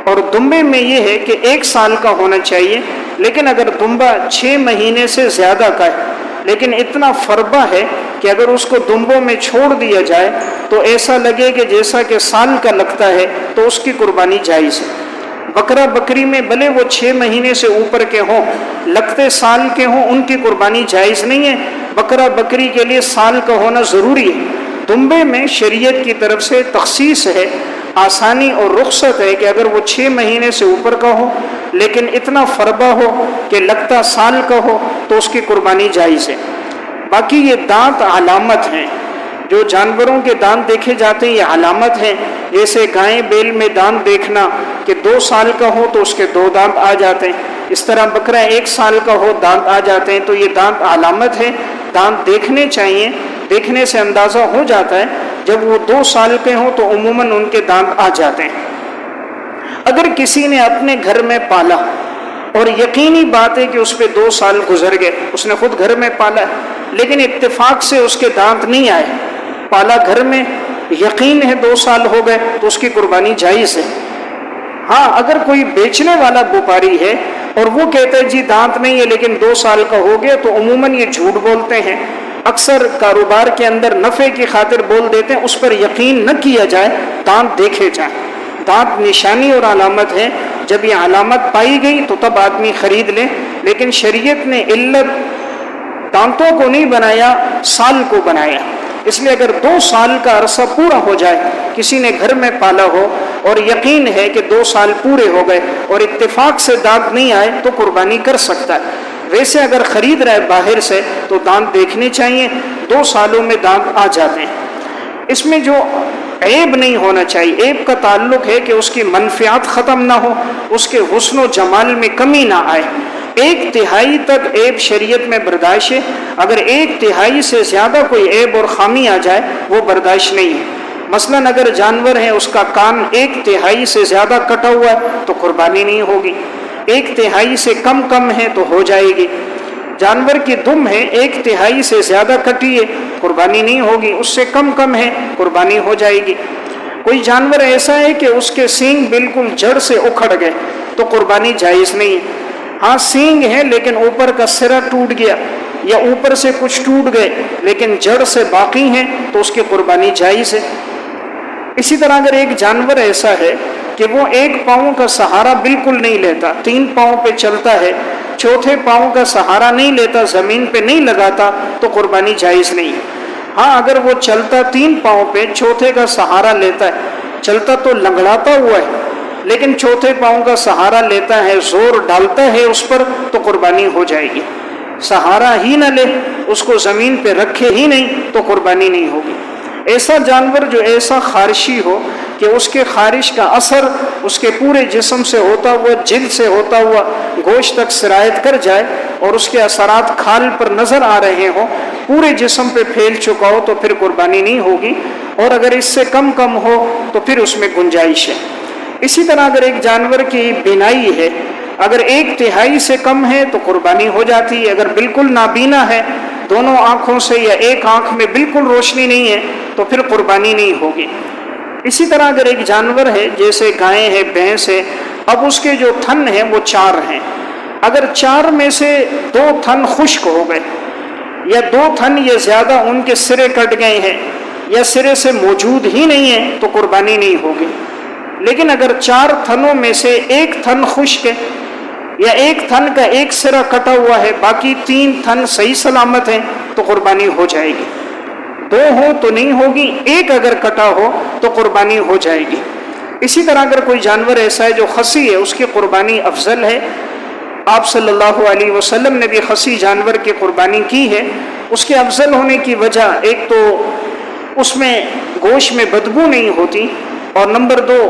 اور دمبے میں یہ ہے کہ 1 سال کا ہونا چاہیے، لیکن اگر دمبا 6 مہینے سے زیادہ کا ہے لیکن اتنا فربا ہے کہ اگر اس کو دمبوں میں چھوڑ دیا جائے تو ایسا لگے کہ جیسا کہ سال کا لگتا ہے تو اس کی قربانی جائز ہے۔ بکرا بکری میں بھلے وہ 6 مہینے سے اوپر کے ہوں، لگتے سال کے ہوں، ان کی قربانی جائز نہیں ہے۔ بکرا بکری کے لیے سال کا ہونا ضروری ہے۔ دمبے میں شریعت کی طرف سے تخصیص ہے، آسانی اور رخصت ہے کہ اگر وہ 6 مہینے سے اوپر کا ہو لیکن اتنا فربا ہو کہ لگتا سال کا ہو تو اس کی قربانی جائز ہے۔ باقی یہ دانت علامت ہیں، جو جانوروں کے دانت دیکھے جاتے ہیں یہ علامت ہیں، جیسے گائے بیل میں دانت دیکھنا کہ 2 سال کا ہو تو اس کے 2 دانت آ جاتے ہیں، اس طرح بکرا 1 سال کا ہو دانت آ جاتے ہیں، تو یہ دانت علامت ہے، دانت دیکھنے چاہیے۔ دیکھنے سے اندازہ ہو جاتا ہے، جب وہ 2 سال کے ہوں تو عموماً ان کے دانت آ جاتے ہیں۔ اگر کسی نے اپنے گھر میں پالا اور یقینی بات ہے کہ اس پہ 2 سال گزر گئے، اس نے خود گھر میں پالا ہے لیکن اتفاق سے اس کے دانت نہیں آئے، پالا گھر میں، یقین ہے 2 سال ہو گئے تو اس کی قربانی جائز ہے۔ ہاں اگر کوئی بیچنے والا وپاری ہے اور وہ کہتا ہے جی دانت نہیں ہے لیکن 2 سال کا ہو گیا، تو عموماً یہ جھوٹ بولتے ہیں، اکثر کاروبار کے اندر نفع کی خاطر بول دیتے ہیں، اس پر یقین نہ کیا جائے، دانت دیکھے جائیں۔ دانت نشانی اور علامت ہے، جب یہ علامت پائی گئی تو تب آدمی خرید لے، لیکن شریعت نے علت دانتوں کو نہیں بنایا، سال کو بنایا۔ اس لیے اگر 2 سال کا عرصہ پورا ہو جائے، کسی نے گھر میں پالا ہو اور یقین ہے کہ 2 سال پورے ہو گئے اور اتفاق سے دانت نہیں آئے تو قربانی کر سکتا ہے۔ ویسے اگر خرید رہا ہے باہر سے تو دانت دیکھنے چاہیے، 2 سالوں میں دانت آ جاتے ہیں۔ اس میں جو عیب نہیں ہونا چاہیے، عیب کا تعلق ہے کہ اس کی منفعت ختم نہ ہو، اس کے حسن و جمال میں کمی نہ آئے۔ 1/3 تک عیب شریعت میں برداشت ہے، اگر 1/3 سے زیادہ کوئی عیب اور خامی آ جائے وہ برداشت نہیں ہے۔ مثلاً اگر جانور ہے اس کا کان 1/3 سے زیادہ کٹا ہوا ہے تو قربانی نہیں ہوگی، 1/3 سے کم ہے تو ہو جائے گی۔ جانور کی دم ہے 1/3 سے زیادہ کٹی ہے، قربانی نہیں ہوگی، اس سے کم ہے، قربانی ہو جائے گی۔ کوئی جانور ایسا ہے کہ اس کے سینگ بالکل جڑ سے اکھڑ گئے تو قربانی جائز نہیں ہے۔ ہاں سینگ ہے لیکن اوپر کا سرا ٹوٹ گیا یا اوپر سے کچھ ٹوٹ گئے لیکن جڑ سے باقی ہیں تو اس کی قربانی جائز ہے۔ اسی طرح اگر ایک جانور ایسا ہے کہ وہ 1 پاؤں کا سہارا بالکل نہیں لیتا، 3 پاؤں پہ چلتا ہے، 4تھے پاؤں کا سہارا نہیں لیتا، زمین پہ نہیں لگاتا تو قربانی جائز نہیں ہے۔ ہاں اگر وہ چلتا 3 پاؤں پہ، 4تھے کا سہارا لیتا ہے، چلتا تو لنگڑاتا ہوا ہے لیکن 4تھے پاؤں کا سہارا لیتا ہے، زور ڈالتا ہے اس پر تو قربانی ہو جائے گی۔ سہارا ہی نہ لے، اس کو زمین پہ رکھے ہی نہیں تو قربانی نہیں ہوگی۔ ایسا جانور جو ایسا خارشی ہو کہ اس کے خارش کا اثر اس کے پورے جسم سے ہوتا ہوا، جلد سے ہوتا ہوا گوشت تک سرایت کر جائے اور اس کے اثرات کھال پر نظر آ رہے ہوں، پورے جسم پہ پھیل چکا ہو تو پھر قربانی نہیں ہوگی، اور اگر اس سے کم ہو تو پھر اس میں گنجائش ہے۔ اسی طرح اگر ایک جانور کی بینائی ہے، اگر 1/3 سے کم ہے تو قربانی ہو جاتی ہے، اگر بالکل نابینا ہے، دونوں آنکھوں سے یا ایک آنکھ میں بالکل روشنی نہیں ہے تو پھر قربانی نہیں ہوگی۔ اسی طرح اگر ایک جانور ہے جیسے گائے ہے، بھینس ہے، اب اس کے جو تھن ہیں وہ 4 ہیں، اگر 4 میں سے 2 تھن خشک ہو گئے یا 2 تھن یا زیادہ ان کے سرے کٹ گئے ہیں یا سرے سے موجود ہی نہیں ہے تو قربانی نہیں ہوگی۔ لیکن اگر 4 تھنوں میں سے ایک تھن خشک ہے یا ایک تھن کا ایک سرا کٹا ہوا ہے، باقی 3 تھن صحیح سلامت ہیں تو قربانی ہو جائے گی۔ 2 ہو تو نہیں ہوگی، ایک اگر کٹا ہو تو قربانی ہو جائے گی۔ اسی طرح اگر کوئی جانور ایسا ہے جو خصی ہے، اس کی قربانی افضل ہے۔ آپ صلی اللہ علیہ وسلم نے بھی خصی جانور کی قربانی کی ہے۔ اس کے افضل ہونے کی وجہ ایک تو اس میں گوشت میں بدبو نہیں ہوتی، اور نمبر 2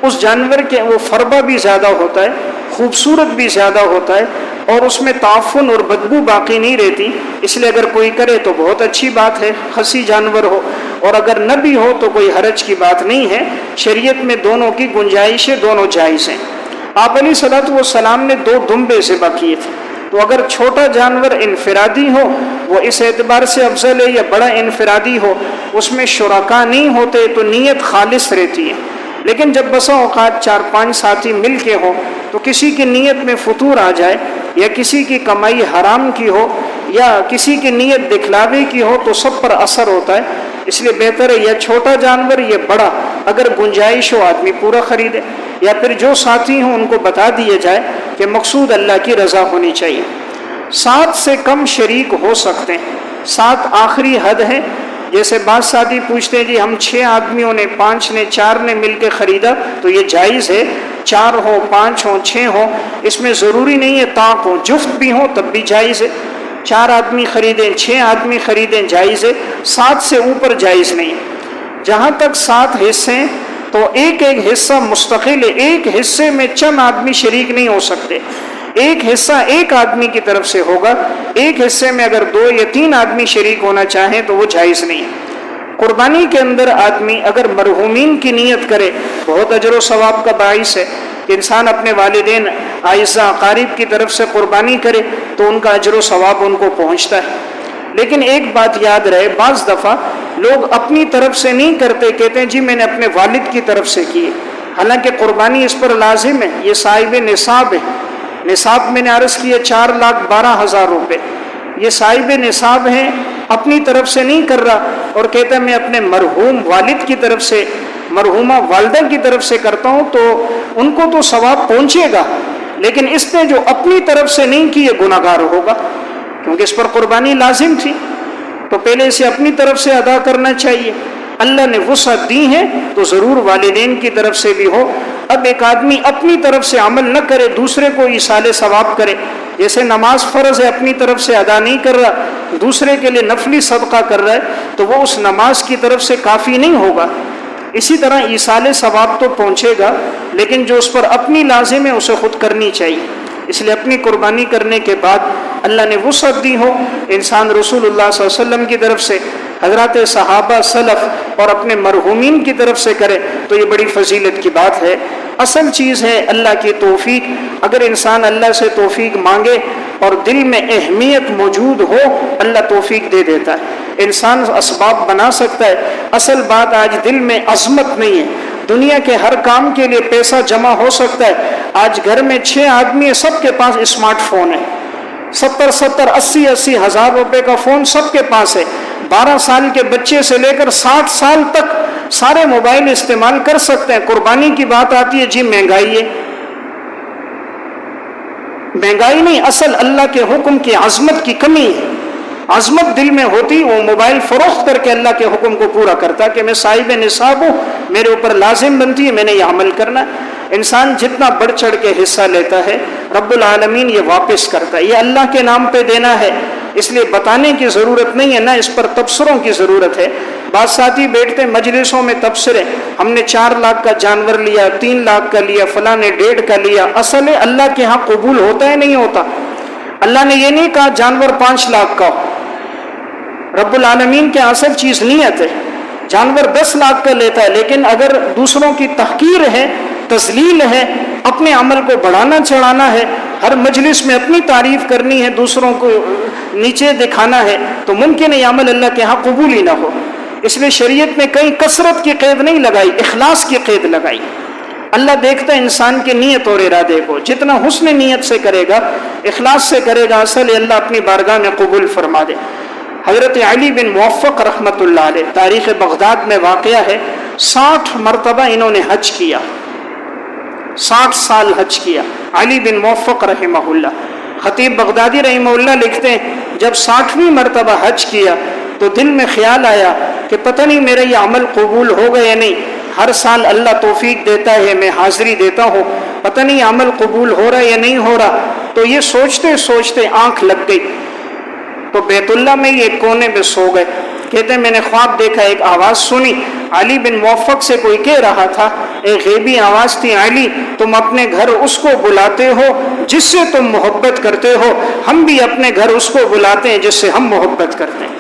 اس جانور کے وہ فربہ بھی زیادہ ہوتا ہے، خوبصورت بھی زیادہ ہوتا ہے، اور اس میں تعفن اور بدبو باقی نہیں رہتی۔ اس لیے اگر کوئی کرے تو بہت اچھی بات ہے، خصی جانور ہو، اور اگر نہ بھی ہو تو کوئی حرج کی بات نہیں ہے۔ شریعت میں دونوں کی گنجائش ہے، دونوں جائز ہیں۔ آپ علیہ الصلوۃ والسلام نے 2 دمبے ذبح کیے تھے، تو اگر چھوٹا جانور انفرادی ہو وہ اس اعتبار سے افضل ہے، یا بڑا انفرادی ہو اس میں شرکا نہیں ہوتے تو نیت خالص رہتی ہے۔ لیکن جب بسا اوقات 4-5 ساتھی مل کے ہوں تو کسی کی نیت میں فطور آ جائے، یا کسی کی کمائی حرام کی ہو، یا کسی کی نیت دکھلاوے کی ہو، تو سب پر اثر ہوتا ہے۔ اس لیے بہتر ہے یا چھوٹا جانور یا بڑا، اگر گنجائش ہو آدمی پورا خریدے، یا پھر جو ساتھی ہوں ان کو بتا دیا جائے کہ مقصود اللہ کی رضا ہونی چاہیے۔ 7 سے کم شریک ہو سکتے ہیں، 7 آخری حد ہے۔ جیسے بعض ساتھی پوچھتے ہیں جی ہم 6 آدمیوں نے، 5 نے، 4 نے مل کے خریدا تو یہ جائز ہے، 4 ہو، 5 ہو، 6 ہو، اس میں ضروری نہیں ہے طاق ہو، جفت بھی ہو تب بھی جائز ہے۔ 4 آدمی خریدیں، 6 آدمی خریدیں، جائز ہے۔ 7 سے اوپر جائز نہیں ہے۔ جہاں تک 7 حصے ہیں تو ایک حصہ مستقل ہے، ایک حصے میں چند آدمی شریک نہیں ہو سکتے۔ ایک حصہ ایک آدمی کی طرف سے ہوگا، ایک حصے میں اگر 2 یا 3 آدمی شریک ہونا چاہیں تو وہ جائز نہیں ہے۔ قربانی کے اندر آدمی اگر مرحومین کی نیت کرے بہت اجر و ثواب کا باعث ہے کہ انسان اپنے والدین، اعزاء، اقارب کی طرف سے قربانی کرے تو ان کا اجر و ثواب ان کو پہنچتا ہے۔ لیکن ایک بات یاد رہے، بعض دفعہ لوگ اپنی طرف سے نہیں کرتے، کہتے ہیں جی میں نے اپنے والد کی طرف سے کی ہے، حالانکہ قربانی اس پر لازم ہے، یہ صاحب نصاب ہے۔ نصاب میں نے عرض کیا 4,12,000 روپے، یہ صاحب نصاب ہے، اپنی طرف سے نہیں کر رہا، اور کہتا ہے میں اپنے مرحوم والد کی طرف سے، مرحومہ والدہ کی طرف سے کرتا ہوں تو ان کو تو ثواب پہنچے گا، لیکن اس نے جو اپنی طرف سے نہیں کی یہ گناہ گار ہوگا، کیونکہ اس پر قربانی لازم تھی، تو پہلے اسے اپنی طرف سے ادا کرنا چاہیے۔ اللہ نے وسعت دی ہے تو ضرور والدین کی طرف سے بھی ہو۔ اب ایک آدمی اپنی طرف سے عمل نہ کرے، دوسرے کو ایصال ثواب کرے، جیسے نماز فرض ہے اپنی طرف سے ادا نہیں کر رہا، دوسرے کے لیے نفلی صدقہ کر رہا ہے تو وہ اس نماز کی طرف سے کافی نہیں ہوگا۔ اسی طرح ایصال ثواب تو پہنچے گا، لیکن جو اس پر اپنی لازم ہے اسے خود کرنی چاہیے۔ اس لیے اپنی قربانی کرنے کے بعد اللہ نے وسعت دی ہو، انسان رسول اللہ صلی اللہ علیہ وسلم کی طرف سے، حضرات صحابہ، سلف اور اپنے مرحومین کی طرف سے کرے تو یہ بڑی فضیلت کی بات ہے۔ اصل چیز ہے اللہ کی توفیق۔ اگر انسان اللہ سے توفیق مانگے اور دل میں اہمیت موجود ہو، اللہ توفیق دے دیتا ہے، انسان اسباب بنا سکتا ہے۔ اصل بات آج دل میں عظمت نہیں ہے۔ دنیا کے ہر کام کے لیے پیسہ جمع ہو سکتا ہے، آج گھر میں 6 آدمی ہیں، سب کے پاس اسمارٹ فون ہے، 70 80 ہزار روپے کا فون سب کے پاس ہے۔ 12 سال کے بچے سے لے کر 60 سال تک سارے موبائل استعمال کر سکتے ہیں۔ قربانی کی بات آتی ہے جی مہنگائی ہے، مہنگائی نہیں، اصل اللہ کے حکم کی عظمت کی کمی ہے۔ عظمت دل میں ہوتی وہ موبائل فروخت کر کے اللہ کے حکم کو پورا کرتا کہ میں صاحب نصاب ہوں، میرے اوپر لازم بنتی ہے، میں نے یہ عمل کرنا ہے۔ انسان جتنا بڑھ چڑھ کے حصہ لیتا ہے رب العالمین یہ واپس کرتا ہے، یہ اللہ کے نام پہ دینا ہے، اس لیے بتانے کی ضرورت نہیں ہے، نہ اس پر تبصروں کی ضرورت ہے۔ بعض ساتھی بیٹھتے مجلسوں میں تبصرے، ہم نے 4 لاکھ کا جانور لیا، 3 لاکھ کا لیا، فلاں نے 1.5 کا لیا۔ اصل ہے اللہ کے ہاں قبول ہوتا ہے نہیں ہوتا؟ اللہ نے یہ نہیں کہا جانور 5 لاکھ کا ہو، رب العالمین کے اصل چیز نیت ہے۔ جانور 10 لاکھ کا لیتا ہے، لیکن اگر دوسروں کی تحقیر ہے، تذلیل ہے، اپنے عمل کو بڑھانا چڑھانا ہے، ہر مجلس میں اپنی تعریف کرنی ہے، دوسروں کو نیچے دکھانا ہے، تو ممکن ہے یہ عمل اللہ کے ہاں قبول ہی نہ ہو۔ اس لیے شریعت میں کہیں کثرت کی قید نہیں لگائی، اخلاص کی قید لگائی۔ اللہ دیکھتا ہے انسان کی نیت اور ارادے کو، جتنا حسن نیت سے کرے گا، اخلاص سے کرے گا، اصل اللہ اپنی بارگاہ میں قبول فرما دے۔ حضرت علی بن موفق رحمۃ اللہ علیہ، تاریخ بغداد میں واقعہ ہے، 60 مرتبہ انہوں نے حج کیا، 60 سال حج کیا علی بن موفق رحمہ اللہ۔ خطیب بغدادی رحمہ اللہ لکھتے ہیں جب 60ویں مرتبہ حج کیا تو دل میں خیال آیا کہ پتہ نہیں میرا یہ عمل قبول ہوگا یا نہیں، ہر سال اللہ توفیق دیتا ہے، میں حاضری دیتا ہوں، پتہ نہیں عمل قبول ہو رہا یا نہیں ہو رہا۔ تو یہ سوچتے سوچتے آنکھ لگ گئی، تو بیت اللہ میں یہ کونے میں سو گئے۔ کہتے ہیں میں نے خواب دیکھا، ایک آواز سنی، علی بن موفق سے کوئی کہہ رہا تھا، ایک غیبی آواز تھی، علی تم اپنے گھر اس کو بلاتے ہو جس سے تم محبت کرتے ہو، ہم بھی اپنے گھر اس کو بلاتے ہیں جس سے ہم محبت کرتے ہیں۔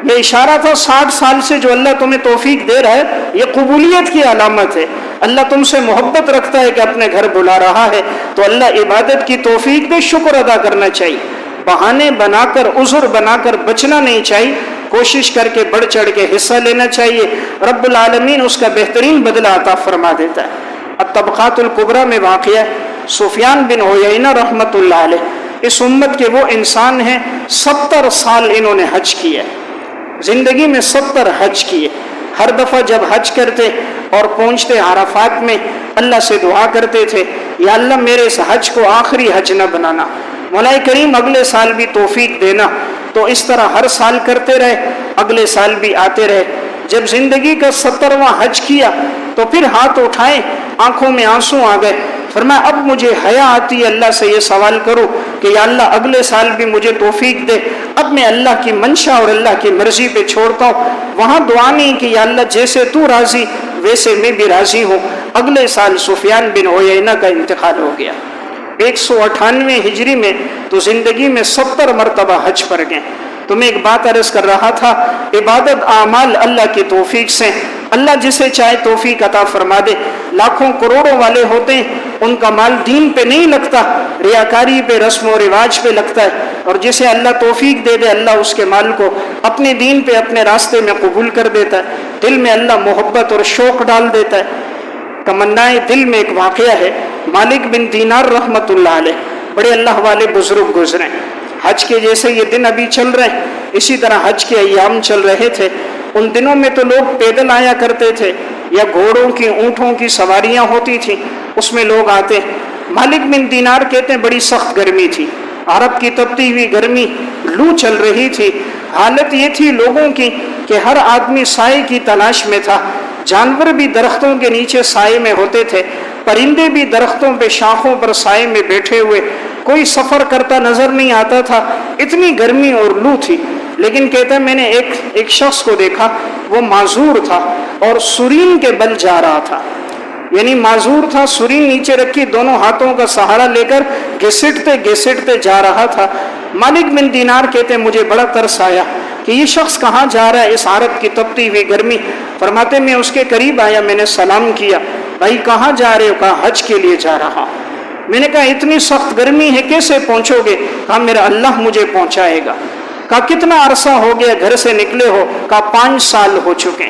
یہ اشارہ تھا 60 سال سے جو اللہ تمہیں توفیق دے رہا ہے یہ قبولیت کی علامت ہے، اللہ تم سے محبت رکھتا ہے کہ اپنے گھر بلا رہا ہے، تو اللہ عبادت کی توفیق دے، شکر ادا کرنا چاہیے، بہانے بنا کر عذر بنا کر بچنا نہیں چاہیے، کوشش کر کے بڑھ چڑھ کے حصہ لینا چاہیے، رب العالمین اس کا بہترین بدلہ عطا فرما دیتا ہے۔ الطبقات الکبریٰ میں واقع ہے، سفیان بن عیینہ رحمۃ اللہ علیہ اس امت کے وہ انسان ہیں 70 سال انہوں نے حج کیا ہے، زندگی میں 70 حج کیے۔ ہر دفعہ جب حج کرتے اور پہنچتے عرفات میں اللہ سے دعا کرتے تھے، یا اللہ میرے اس حج کو آخری حج نہ بنانا، مولا کریم اگلے سال بھی توفیق دینا۔ تو اس طرح ہر سال کرتے رہے، اگلے سال بھی آتے رہے۔ جب زندگی کا 70واں حج کیا تو پھر ہاتھ اٹھائے، آنکھوں میں آنسو آ گئے، فرمایا اب مجھے حیا آتی ہے اللہ سے یہ سوال کروں کہ یا اللہ اگلے سال بھی مجھے توفیق دے، اب میں اللہ کی منشا اور اللہ کی مرضی پہ چھوڑتا ہوں، وہاں دعا نہیں کہ یا اللہ جیسے تو راضی ویسے میں بھی راضی ہوں۔ اگلے سال سفیان بن عیینہ کا انتقال ہو گیا 198 ہجری میں، تو زندگی میں 70 مرتبہ حج پر گئے۔ تو میں ایک بات عرض کر رہا تھا، عبادت اعمال اللہ کی توفیق سے، اللہ جسے چاہے توفیق عطا فرما دے۔ لاکھوں کروڑوں والے ہوتے ہیں، ان کا مال دین پہ نہیں لگتا، ریاکاری پہ، رسم و رواج پہ لگتا ہے، اور جسے اللہ توفیق دے دے اللہ اس کے مال کو اپنے دین پہ، اپنے راستے میں قبول کر دیتا ہے، دل میں اللہ محبت اور شوق ڈال دیتا ہے۔ تمنائے دل میں ایک واقعہ ہے، مالک بن دینار رحمۃ اللہ علیہ بڑے اللہ والے بزرگ گزرے، حج کے جیسے یہ دن ابھی چل رہے ہیں اسی طرح حج کے ایام چل رہے تھے۔ ان دنوں میں تو لوگ پیدل آیا کرتے تھے یا گھوڑوں کی، اونٹوں کی سواریاں ہوتی تھیں، اس میں لوگ آتے۔ مالک بن دینار کہتے ہیں بڑی سخت گرمی تھی، عرب کی تپتی ہوئی گرمی، لو چل رہی تھی، حالت یہ تھی لوگوں کی کہ ہر آدمی سائے کی تلاش میں تھا، جانور بھی درختوں کے نیچے سائے میں ہوتے تھے، پرندے بھی درختوں پہ شاخوں پر سائے میں بیٹھے ہوئے، کوئی سفر کرتا نظر نہیں آتا تھا، اتنی گرمی اور لو تھی۔ لیکن کہتا ہے میں نے ایک شخص کو دیکھا، وہ معذور تھا اور سرین کے بل جا رہا تھا، یعنی معذور تھا، سرین نیچے رکھی، دونوں ہاتھوں کا سہارا لے کر گھسٹتے گھسٹتے جا رہا تھا۔ مالک بن دینار کہتے ہیں مجھے بڑا ترس آیا کہ یہ شخص کہاں جا رہا ہے اس عرب کی تپتی ہوئی گرمی۔ فرماتے میں اس کے قریب آیا، میں نے سلام کیا، بھائی کہاں جا رہے ہو؟ کہا حج کے لیے جا رہا۔ میں نے کہا اتنی سخت گرمی ہے کیسے پہنچو گے؟ کہا میرا اللہ مجھے پہنچائے گا۔ کہا کتنا عرصہ ہو گیا گھر سے نکلے ہو؟ کہا 5 سال ہو چکے۔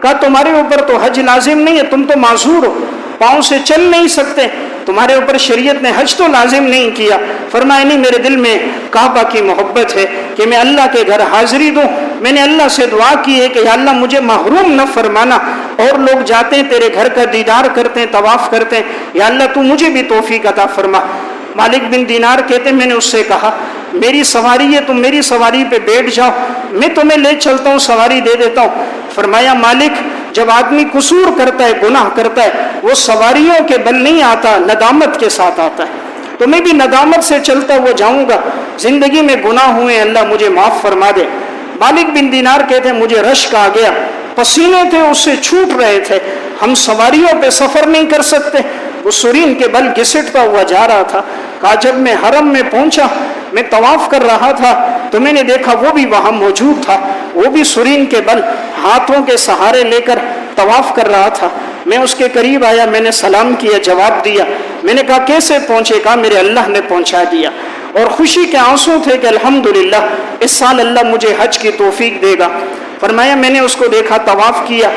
کہا تمہارے اوپر تو حج لازم نہیں ہے، تم تو معذور ہو، پاؤں سے چل نہیں سکتے، تمہارے اوپر شریعت نے حج تو لازم نہیں کیا۔ فرمایا نہیں، میرے دل میں کعبہ کی محبت ہے کہ میں اللہ کے گھر حاضری دوں، میں نے اللہ سے دعا کی ہے کہ یا اللہ مجھے محروم نہ فرمانا، اور لوگ جاتے ہیں تیرے گھر کا دیدار کرتے ہیں، طواف کرتے ہیں، یا اللہ تو مجھے بھی توفیق عطا فرما۔ مالک بن دینار کہتے ہیں میں نے اس سے کہا میری سواری ہے، تم میری سواری پہ بیٹھ جاؤ، میں تمہیں لے چلتا ہوں، سواری دے دیتا ہوں۔ فرمایا مالک جب آدمی قصور کرتا ہے، گناہ کرتا ہے، وہ سواریوں کے بل نہیں آتا، ندامت کے ساتھ آتا ہے، تو میں بھی ندامت سے چلتا ہوا جاؤں گا، زندگی میں گناہ ہوئے اللہ مجھے معاف فرما دے۔ مالک بن دینار کہتے ہیں مجھے رشک آ گیا، پسینے تھے اس سے چھوٹ رہے تھے، ہم سواریوں پہ سفر نہیں کر سکتے، وہ سرین کے بل گھسٹتا ہوا جا رہا تھا۔ کہا جب میں حرم میں پہنچا، میں طواف کر رہا تھا تو میں نے دیکھا وہ بھی وہاں موجود تھا، وہ بھی سرین کے بل ہاتھوں کے سہارے لے کر طواف کر رہا تھا۔ میں اس کے قریب آیا، میں نے سلام کیا، جواب دیا، میں نے کہا کیسے پہنچے؟ کہا میرے اللہ نے پہنچا دیا، اور خوشی کے آنسو تھے کہ الحمدللہ اس سال اللہ مجھے حج کی توفیق دے گا۔ فرمایا میں نے اس کو دیکھا، طواف کیا،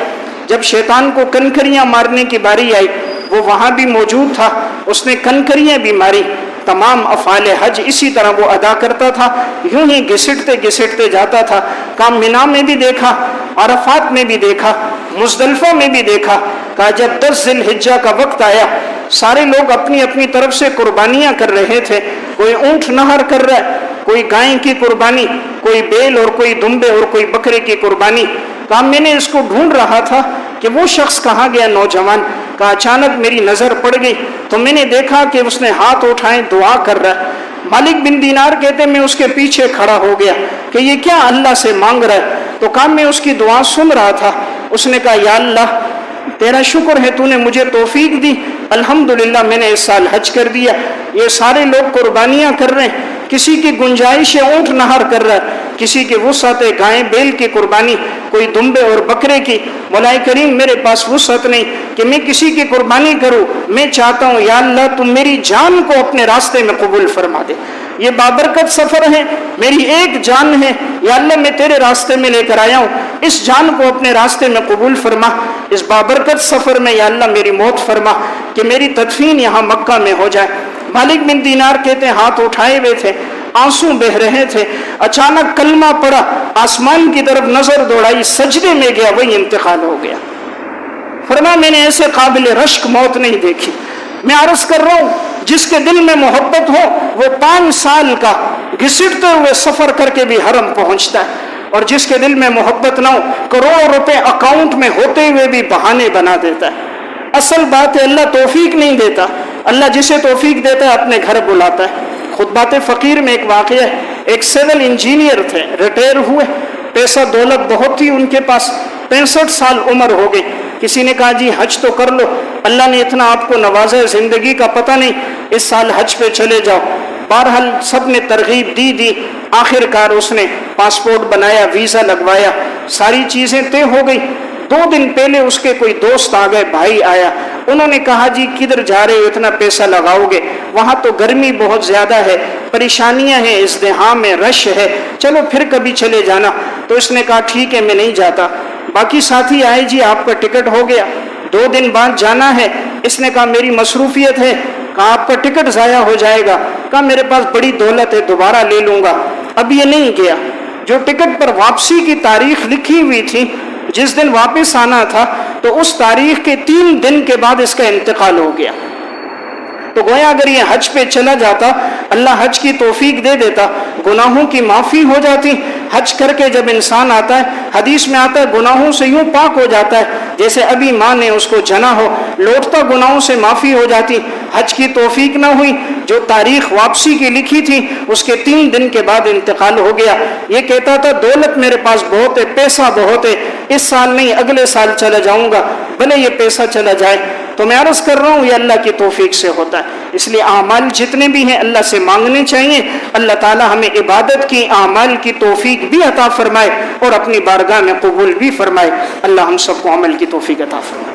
جب شیطان کو کنکریاں مارنے کی باری آئی وہ وہاں بھی موجود تھا، اس نے کنکریاں بھی ماری، تمام افعال حج اسی طرح وہ ادا کرتا تھا، یوں ہی گھسٹتے گھسٹتے جاتا تھا۔ کہا مینا میں بھی دیکھا، عرفات میں بھی دیکھا، مزدلفہ میں بھی دیکھا۔ کہا جب 10 ذی الحجہ کا وقت آیا، سارے لوگ اپنی اپنی طرف سے قربانیاں کر رہے تھے، کوئی اونٹ نہر کر رہا ہے، کوئی گائے کی قربانی، کوئی بیل اور کوئی دمبے اور کوئی بکرے کی قربانی۔ کہا میں نے اس کو ڈھونڈ رہا تھا کہ وہ شخص کہاں گیا نوجوان۔ کہا اچانک میری نظر پڑ گئی تو میں نے دیکھا کہ اس نے ہاتھ اٹھائے دعا کر رہا ہے۔ مالک بن دینار کہتے میں اس کے پیچھے کھڑا ہو گیا کہ یہ کیا اللہ سے مانگ رہا ہے؟ تو کہا میں اس کی دعا سن رہا تھا۔ اس نے کہا یا اللہ تیرا شکر ہے تو نے مجھے توفیق دی، الحمدللہ میں نے اس سال حج کر دیا۔ یہ سارے لوگ قربانیاں کر رہے ہیں، کسی کی گنجائش ہے اونٹ نہر کر رہا ہے، کسی کی وسعت ہے گائے بیل کی قربانی، کوئی دمبے اور بکرے کی۔ مولا کریم میرے پاس وسعت نہیں کہ میں کسی کی قربانی کروں، میں چاہتا ہوں یا اللہ تم میری جان کو اپنے راستے میں قبول فرما دے۔ یہ بابرکت سفر ہے، میری ایک جان ہے، یا اللہ میں تیرے راستے میں لے کر آیا ہوں، اس جان کو اپنے راستے میں قبول فرما۔ اس بابرکت سفر میں یا اللہ میری موت فرما کہ میری تدفین یہاں مکہ میں ہو جائے۔ مالک بن دینار کہتے ہیں ہاتھ اٹھائے ہوئے تھے، آنسو بہ رہے تھے، اچانک کلمہ پڑا، آسمان کی طرف نظر دوڑائی، سجدے میں گیا، وہی انتقال ہو گیا۔ فرمایا میں نے ایسے قابل رشک موت نہیں دیکھی۔ میں عرض کر رہا ہوں جس کے دل میں محبت ہو وہ 5 سال کا گھسٹتے ہوئے سفر کر کے بھی حرم پہنچتا ہے، اور جس کے دل میں محبت نہ ہو کروڑوں روپے اکاؤنٹ میں ہوتے ہوئے بھی بہانے بنا دیتا ہے۔ اصل بات ہے اللہ توفیق نہیں دیتا، اللہ جسے توفیق دیتا ہے اپنے گھر بلاتا ہے۔ خطبات فقیر میں ایک واقعہ ہے، ایک سول انجینئر تھے، ریٹائر ہوئے، پیسہ دولت بہت تھی ان کے پاس، 65 سال عمر ہو گئی۔ کسی نے کہا جی حج تو کر لو، اللہ نے اتنا آپ کو نوازا ہے، زندگی کا پتہ نہیں، اس سال حج پہ چلے جاؤ۔ بہرحال سب نے ترغیب دی، آخر کار اس نے پاسپورٹ بنایا، ویزا لگوایا، ساری چیزیں طے ہو گئی۔ 2 دن پہلے اس کے کوئی دوست آ گئے، بھائی آیا، انہوں نے کہا جی کدھر جا رہے ہو، اتنا پیسہ لگاؤ گے، وہاں تو گرمی بہت زیادہ ہے، پریشانیاں ہیں، ازدحام ہے، رش ہے، چلو پھر کبھی چلے جانا۔ تو اس نے کہا ٹھیک ہے میں نہیں جاتا۔ باقی ساتھی آئے جی آپ کا ٹکٹ ہو گیا، 2 دن بعد جانا ہے۔ اس نے کہا میری مصروفیت ہے۔ کہا آپ کا ٹکٹ ضائع ہو جائے گا۔ کہا میرے پاس بڑی دولت ہے دوبارہ لے لوں گا۔ اب یہ نہیں گیا۔ جو ٹکٹ پر واپسی کی تاریخ لکھی ہوئی تھی، جس دن واپس آنا تھا، تو اس تاریخ کے 3 دن کے بعد اس کا انتقال ہو گیا۔ تو گویا اگر یہ حج پہ چلا جاتا، اللہ حج کی توفیق دے دیتا، گناہوں کی معافی ہو جاتی۔ حج کر کے جب انسان آتا ہے، حدیث میں آتا ہے گناہوں سے یوں پاک ہو جاتا ہے جیسے ابھی ماں نے اس کو جنا ہو، لوٹتا گناہوں سے معافی ہو جاتی۔ حج کی توفیق نہ ہوئی، جو تاریخ واپسی کی لکھی تھی اس کے 3 دن کے بعد انتقال ہو گیا۔ یہ کہتا تھا دولت میرے پاس بہت ہے، پیسہ بہت ہے، اس سال نہیں اگلے سال چلا جاؤں گا، بھلے یہ پیسہ چلا جائے۔ تو میں عرض کر رہا ہوں یہ اللہ کی توفیق سے ہوتا ہے۔ اس لیے اعمال جتنے بھی ہیں اللہ سے مانگنے چاہیے، اللہ تعالی ہمیں عبادت کی اعمال کی توفیق بھی عطا فرمائے اور اپنی بارگاہ میں قبول بھی فرمائے۔ اللہ ہم سب کو عمل کی توفیق عطا فرمائے۔